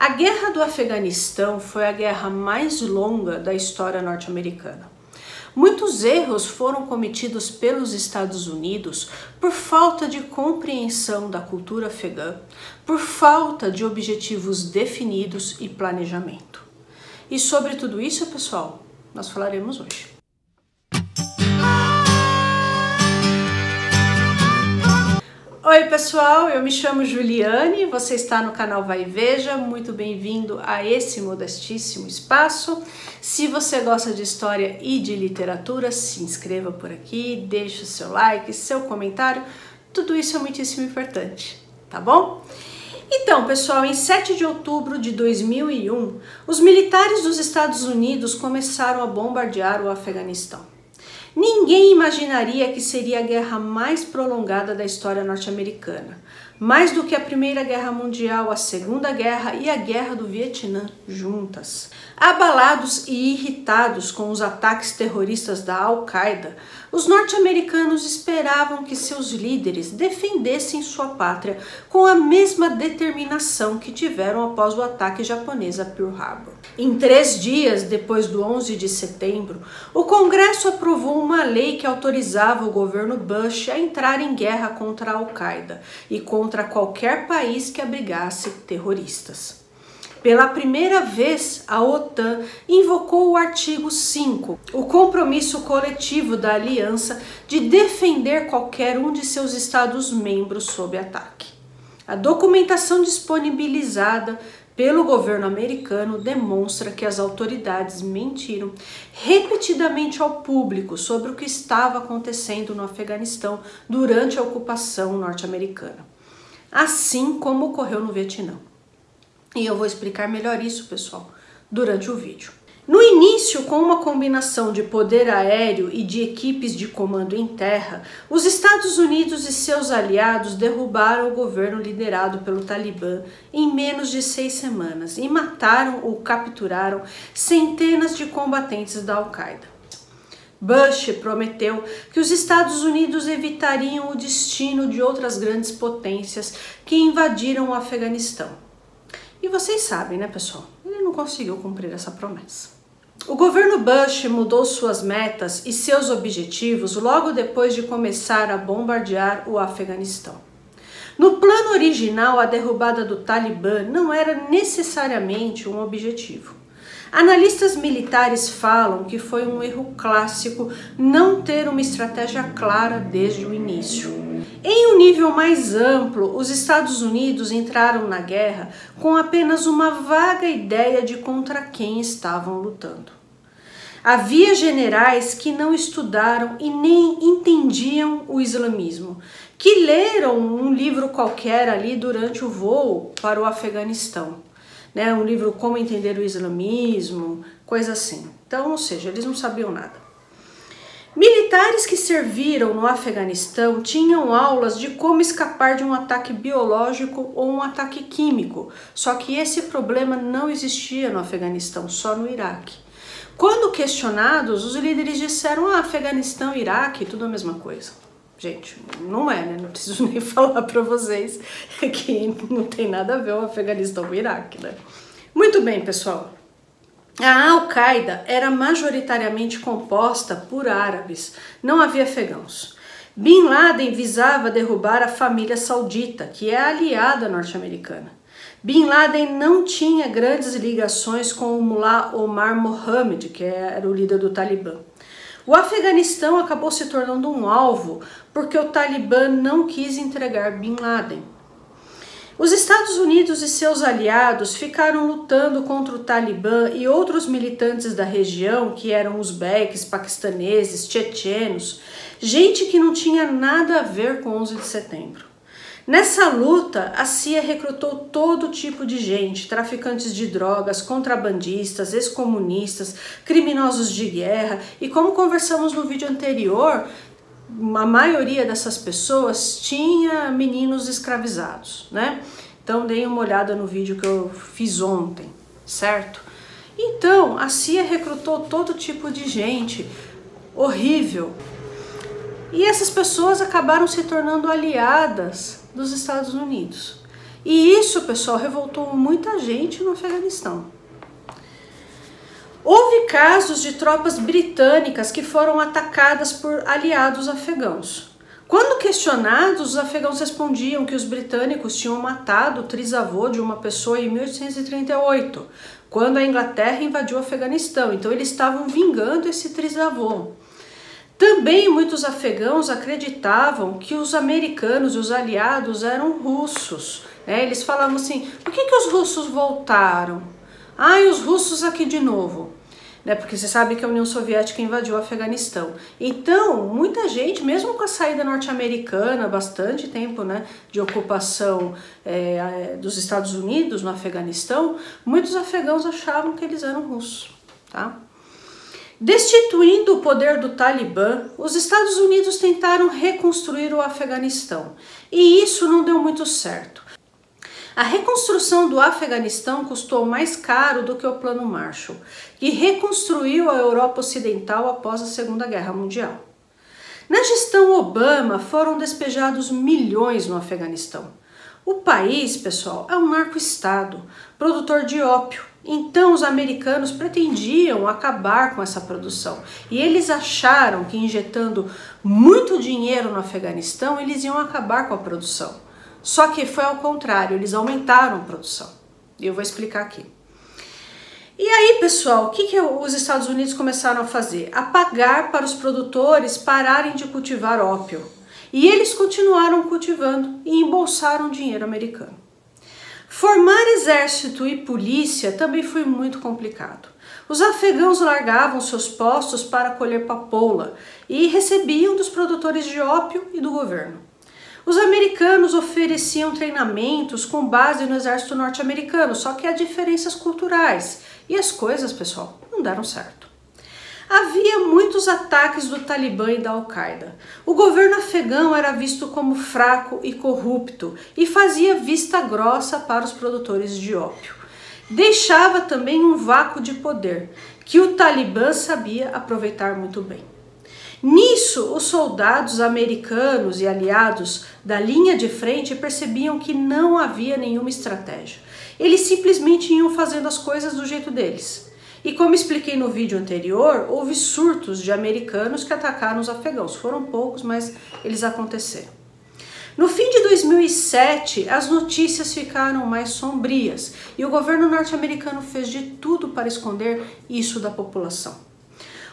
A Guerra do Afeganistão foi a guerra mais longa da história norte-americana. Muitos erros foram cometidos pelos Estados Unidos por falta de compreensão da cultura afegã, por falta de objetivos definidos e planejamento. E sobre tudo isso, pessoal, nós falaremos hoje. Oi pessoal, eu me chamo Juliane, você está no canal Vai e Veja, muito bem-vindo a esse modestíssimo espaço. Se você gosta de história e de literatura, se inscreva por aqui, deixe o seu like, seu comentário, tudo isso é muitíssimo importante, tá bom? Então pessoal, em 7 de outubro de 2001, os militares dos Estados Unidos começaram a bombardear o Afeganistão. Ninguém imaginaria que seria a guerra mais prolongada da história norte-americana, mais do que a Primeira Guerra Mundial, a Segunda Guerra e a Guerra do Vietnã juntas. Abalados e irritados com os ataques terroristas da Al-Qaeda, os norte-americanos esperavam que seus líderes defendessem sua pátria com a mesma determinação que tiveram após o ataque japonês a Pearl Harbor. Em 3 dias depois do 11 de setembro, o Congresso aprovou uma lei que autorizava o governo Bush a entrar em guerra contra a Al-Qaeda e contra qualquer país que abrigasse terroristas. Pela primeira vez, a OTAN invocou o artigo 5, o compromisso coletivo da aliança de defender qualquer um de seus Estados-membros sob ataque. A documentação disponibilizada pelo governo americano demonstra que as autoridades mentiram repetidamente ao público sobre o que estava acontecendo no Afeganistão durante a ocupação norte-americana, assim como ocorreu no Vietnã. E eu vou explicar melhor isso, pessoal, durante o vídeo. No início, com uma combinação de poder aéreo e de equipes de comando em terra, os Estados Unidos e seus aliados derrubaram o governo liderado pelo Talibã em menos de 6 semanas e mataram ou capturaram centenas de combatentes da Al-Qaeda. Bush prometeu que os Estados Unidos evitariam o destino de outras grandes potências que invadiram o Afeganistão. E vocês sabem, né, pessoal? Ele não conseguiu cumprir essa promessa. O governo Bush mudou suas metas e seus objetivos logo depois de começar a bombardear o Afeganistão. No plano original, a derrubada do Talibã não era necessariamente um objetivo. Analistas militares falam que foi um erro clássico não ter uma estratégia clara desde o início. Em um nível mais amplo, os Estados Unidos entraram na guerra com apenas uma vaga ideia de contra quem estavam lutando. Havia generais que não estudaram e nem entendiam o islamismo, que leram um livro qualquer ali durante o voo para o Afeganistão. Um livro Como Entender o Islamismo, coisa assim. Então, ou seja, eles não sabiam nada. Militares que serviram no Afeganistão tinham aulas de como escapar de um ataque biológico ou um ataque químico, só que esse problema não existia no Afeganistão, só no Iraque. Quando questionados, os líderes disseram: Afeganistão e Iraque, tudo a mesma coisa. Gente, não é, né? Não preciso nem falar para vocês que não tem nada a ver o Afeganistão com o Iraque, né? Muito bem, pessoal. A Al-Qaeda era majoritariamente composta por árabes, não havia afegãos. Bin Laden visava derrubar a família saudita, que é aliada norte-americana. Bin Laden não tinha grandes ligações com o Mullah Omar Mohammed, que era o líder do Talibã. O Afeganistão acabou se tornando um alvo porque o Talibã não quis entregar Bin Laden. Os Estados Unidos e seus aliados ficaram lutando contra o Talibã e outros militantes da região, que eram uzbeques, paquistaneses, tchetchenos, gente que não tinha nada a ver com 11 de setembro. Nessa luta, a CIA recrutou todo tipo de gente, traficantes de drogas, contrabandistas, ex-comunistas, criminosos de guerra e, como conversamos no vídeo anterior, a maioria dessas pessoas tinha meninos escravizados, né? Então deem uma olhada no vídeo que eu fiz ontem, certo? Então a CIA recrutou todo tipo de gente horrível e essas pessoas acabaram se tornando aliadas dos Estados Unidos. E isso, pessoal, revoltou muita gente no Afeganistão. Houve casos de tropas britânicas que foram atacadas por aliados afegãos. Quando questionados, os afegãos respondiam que os britânicos tinham matado o trisavô de uma pessoa em 1838, quando a Inglaterra invadiu o Afeganistão. Então eles estavam vingando esse trisavô. Também muitos afegãos acreditavam que os americanos e os aliados eram russos. Eles falavam assim, por que os russos voltaram? E os russos aqui de novo. Porque você sabe que a União Soviética invadiu o Afeganistão. Então, muita gente, mesmo com a saída norte-americana, bastante tempo de ocupação dos Estados Unidos no Afeganistão, muitos afegãos achavam que eles eram russos. Tá? Destituindo o poder do Talibã, os Estados Unidos tentaram reconstruir o Afeganistão. E isso não deu muito certo. A reconstrução do Afeganistão custou mais caro do que o Plano Marshall, que reconstruiu a Europa Ocidental após a Segunda Guerra Mundial. Na gestão Obama, foram despejados milhões no Afeganistão. O país, pessoal, é um narco-estado, produtor de ópio. Então, os americanos pretendiam acabar com essa produção. E eles acharam que injetando muito dinheiro no Afeganistão, eles iam acabar com a produção. Só que foi ao contrário, eles aumentaram a produção. E eu vou explicar aqui. E aí, pessoal, o que os Estados Unidos começaram a fazer? A pagar para os produtores pararem de cultivar ópio. E eles continuaram cultivando e embolsaram dinheiro americano. Formar exército e polícia também foi muito complicado. Os afegãos largavam seus postos para colher papoula e recebiam dos produtores de ópio e do governo. Os americanos ofereciam treinamentos com base no exército norte-americano, só que há diferenças culturais. E as coisas, pessoal, não deram certo. Havia muitos ataques do Talibã e da Al-Qaeda. O governo afegão era visto como fraco e corrupto e fazia vista grossa para os produtores de ópio. Deixava também um vácuo de poder, que o Talibã sabia aproveitar muito bem. Nisso, os soldados americanos e aliados da linha de frente percebiam que não havia nenhuma estratégia. Eles simplesmente iam fazendo as coisas do jeito deles. E como expliquei no vídeo anterior, houve surtos de americanos que atacaram os afegãos. Foram poucos, mas eles aconteceram. No fim de 2007, as notícias ficaram mais sombrias e o governo norte-americano fez de tudo para esconder isso da população.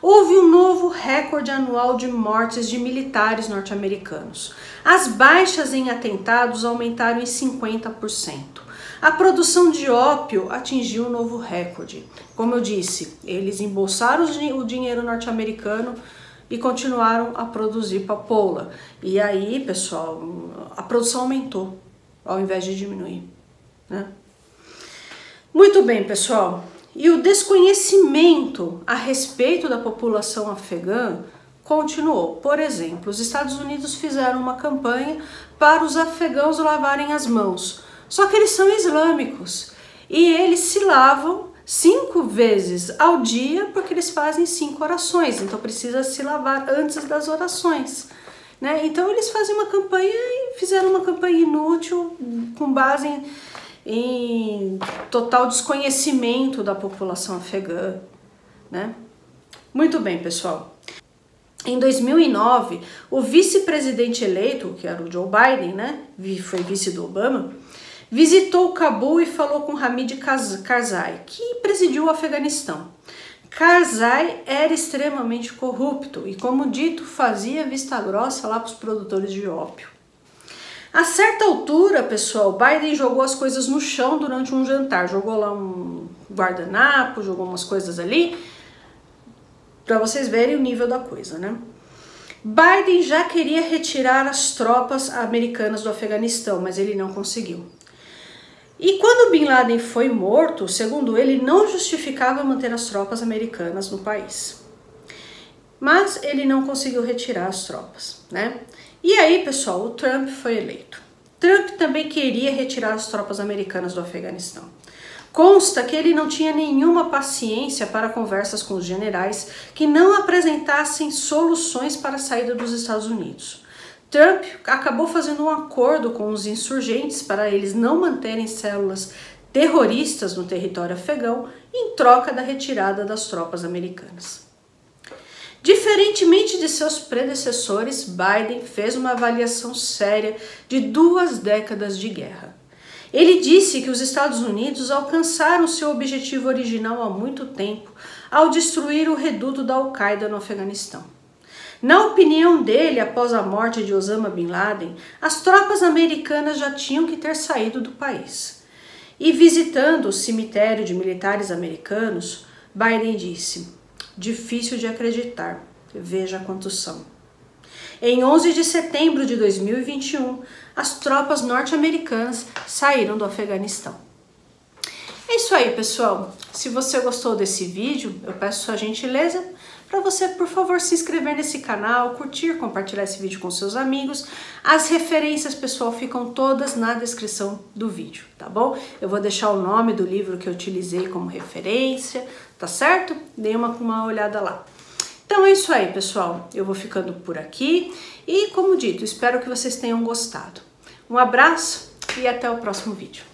Houve um novo recorde anual de mortes de militares norte-americanos. As baixas em atentados aumentaram em 50%. A produção de ópio atingiu um novo recorde. Como eu disse, eles embolsaram o dinheiro norte-americano e continuaram a produzir papoula. E aí, pessoal, a produção aumentou ao invés de diminuir. Muito bem, pessoal. E o desconhecimento a respeito da população afegã continuou. Por exemplo, os Estados Unidos fizeram uma campanha para os afegãos lavarem as mãos. Só que eles são islâmicos e eles se lavam 5 vezes ao dia porque eles fazem 5 orações. Então precisa se lavar antes das orações. Então eles fazem uma campanha e fizeram uma campanha inútil com base em total desconhecimento da população afegã, Muito bem, pessoal. Em 2009, o vice-presidente eleito, que era o Joe Biden, foi vice do Obama, visitou Cabul e falou com Hamid Karzai, que presidiu o Afeganistão. Karzai era extremamente corrupto e, como dito, fazia vista grossa lá para os produtores de ópio. A certa altura, pessoal, Biden jogou as coisas no chão durante um jantar. Jogou lá um guardanapo, jogou umas coisas ali, para vocês verem o nível da coisa, Biden já queria retirar as tropas americanas do Afeganistão, mas ele não conseguiu. E quando Bin Laden foi morto, segundo ele, não justificava manter as tropas americanas no país. Mas ele não conseguiu retirar as tropas, E aí, pessoal, o Trump foi eleito. Trump também queria retirar as tropas americanas do Afeganistão. Consta que ele não tinha nenhuma paciência para conversas com os generais que não apresentassem soluções para a saída dos Estados Unidos. Trump acabou fazendo um acordo com os insurgentes para eles não manterem células terroristas no território afegão em troca da retirada das tropas americanas. Diferentemente de seus predecessores, Biden fez uma avaliação séria de 2 décadas de guerra. Ele disse que os Estados Unidos alcançaram seu objetivo original há muito tempo ao destruir o reduto da Al-Qaeda no Afeganistão. Na opinião dele, após a morte de Osama Bin Laden, as tropas americanas já tinham que ter saído do país. E visitando o cemitério de militares americanos, Biden disse: "Difícil de acreditar, veja quantos são." Em 11 de setembro de 2021, as tropas norte-americanas saíram do Afeganistão. É isso aí, pessoal. Se você gostou desse vídeo, eu peço sua gentileza para você, por favor, se inscrever nesse canal, curtir, compartilhar esse vídeo com seus amigos. As referências, pessoal, ficam todas na descrição do vídeo, tá bom? Eu vou deixar o nome do livro que eu utilizei como referência, tá certo? Dê uma olhada lá. Então é isso aí, pessoal. Eu vou ficando por aqui e, como dito, espero que vocês tenham gostado. Um abraço e até o próximo vídeo.